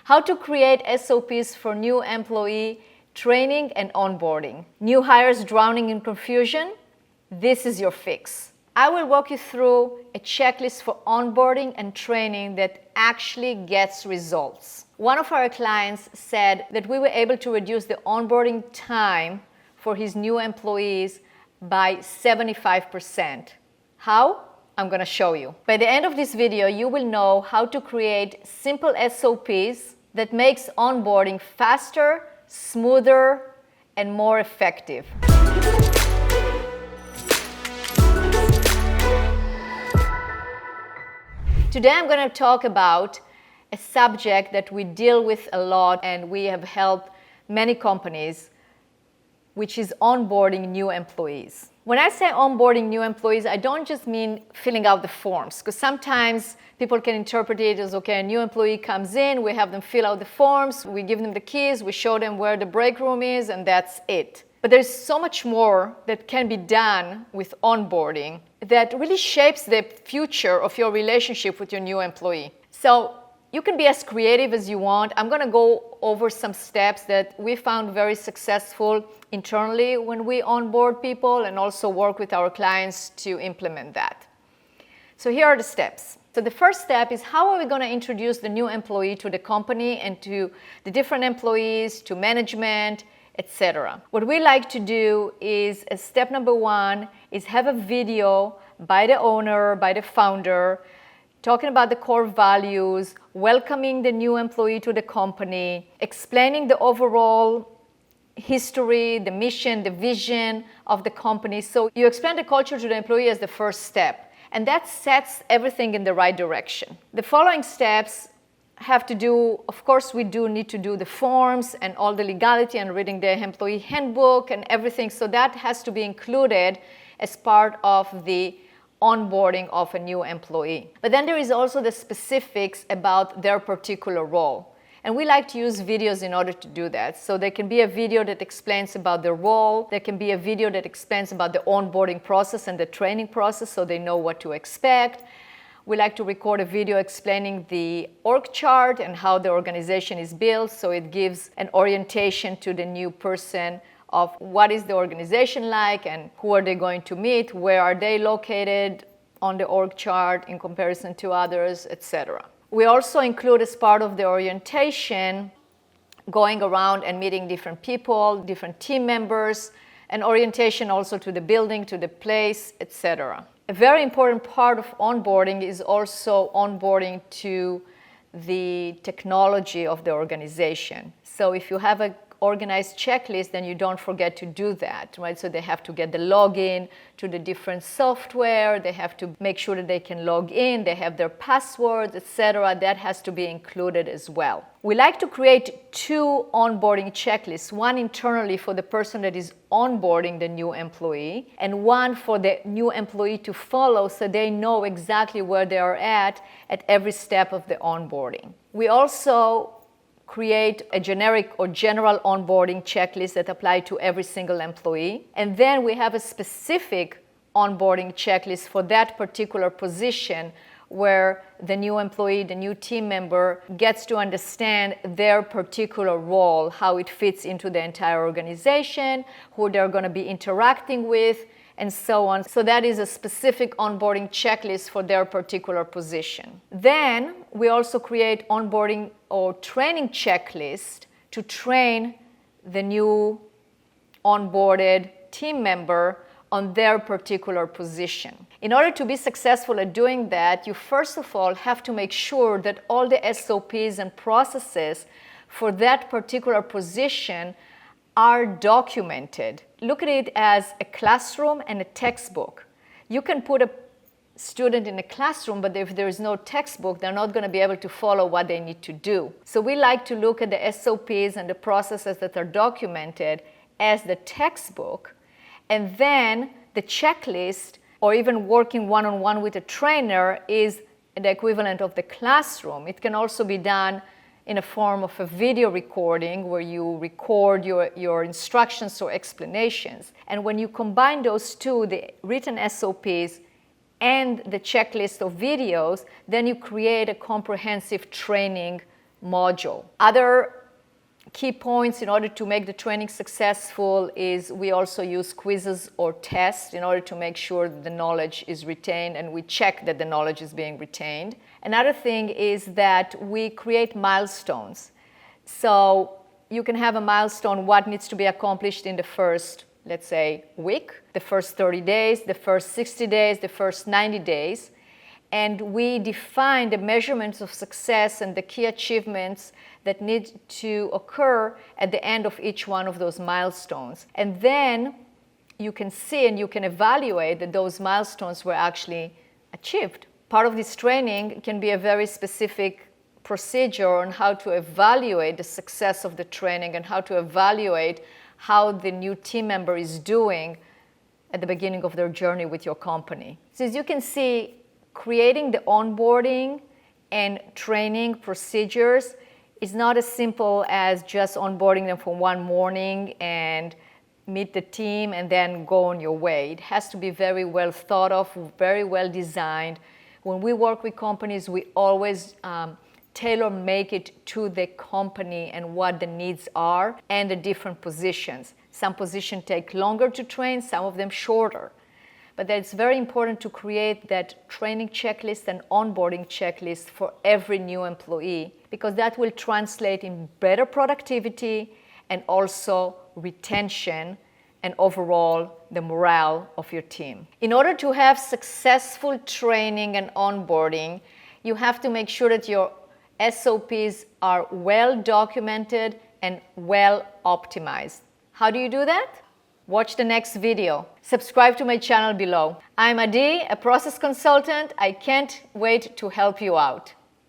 How to create SOPs for new employee training and onboarding. New hires drowning in confusion? This is your fix. I will walk you through a checklist for onboarding and training that actually gets results. One of our clients said that we were able to reduce the onboarding time for his new employees by 75%. How? I'm going to show you. By the end of this video, you will know how to create simple SOPs that makes onboarding faster, smoother, and more effective. Today I'm going to talk about a subject that we deal with a lot and we have helped many companies, which is onboarding new employees. When I say onboarding new employees, I don't just mean filling out the forms, because sometimes people can interpret it as, okay, a new employee comes in, we have them fill out the forms, we give them the keys, we show them where the break room is, and that's it. But there's so much more that can be done with onboarding that really shapes the future of your relationship with your new employee. So you can be as creative as you want. I'm going to go over some steps that we found very successful internally when we onboard people and also work with our clients to implement that. So here are the steps. So the first step is, how are we going to introduce the new employee to the company and to the different employees, to management, etc. What we like to do is, step number one is have a video by the owner, by the founder, talking about the core values, welcoming the new employee to the company, explaining the overall history, the mission, the vision of the company. So you explain the culture to the employee as the first step, and that sets everything in the right direction. The following steps have to do, of course, we do need to do the forms and all the legality and reading the employee handbook and everything. So that has to be included as part of the onboarding of a new employee. But then there is also the specifics about their particular role. And we like to use videos in order to do that. So there can be a video that explains about the role. There can be a video that explains about the onboarding process and the training process so they know what to expect. We like to record a video explaining the org chart and how the organization is built, so it gives an orientation to the new person of what is the organization like and who are they going to meet, where are they located on the org chart in comparison to others, etc. We also include, as part of the orientation, going around and meeting different people, different team members, and orientation also to the building, to the place, etc. A very important part of onboarding is also onboarding to the technology of the organization. So if you have an organized checklist, then you don't forget to do that, right? So they have to get the login to the different software, they have to make sure that they can log in, they have their passwords, etc. That has to be included as well. We like to create two onboarding checklists, one internally for the person that is onboarding the new employee, and one for the new employee to follow so they know exactly where they are at every step of the onboarding. We also create a generic or general onboarding checklist that apply to every single employee. And then we have a specific onboarding checklist for that particular position where the new employee, the new team member, gets to understand their particular role, how it fits into the entire organization, who they're going to be interacting with, and so on. So that is a specific onboarding checklist for their particular position. Then we also create onboarding or training checklist to train the new onboarded team member on their particular position. In order to be successful at doing that, you first of all have to make sure that all the SOPs and processes for that particular position are documented. Look at it as a classroom and a textbook. You can put a student in a classroom, but if there is no textbook, they're not going to be able to follow what they need to do. So we like to look at the SOPs and the processes that are documented as the textbook, and then the checklist, or even working one-on-one with a trainer, is the equivalent of the classroom. It can also be done in a form of a video recording where you record your instructions or explanations. And when you combine those two, the written SOPs and the checklist of videos, then you create a comprehensive training module. Other key points in order to make the training successful is we also use quizzes or tests in order to make sure that the knowledge is retained, and we check that the knowledge is being retained. Another thing is that we create milestones. So you can have a milestone, what needs to be accomplished in the first, let's say, week, the first 30 days, the first 60 days, the first 90 days. And we define the measurements of success and the key achievements that need to occur at the end of each one of those milestones. And then you can see and you can evaluate that those milestones were actually achieved. Part of this training can be a very specific procedure on how to evaluate the success of the training and how to evaluate how the new team member is doing at the beginning of their journey with your company. So as you can see, creating the onboarding and training procedures is not as simple as just onboarding them for one morning and meet the team and then go on your way. It has to be very well thought of, very well designed. When we work with companies, we always tailor-make it to the company and what the needs are and the different positions. Some positions take longer to train, some of them shorter. But it's very important to create that training checklist and onboarding checklist for every new employee, because that will translate in better productivity and also retention and overall the morale of your team. In order to have successful training and onboarding, you have to make sure that your SOPs are well documented and well optimized. How do you do that? Watch the next video. Subscribe to my channel below. I'm Adi, a process consultant. I can't wait to help you out.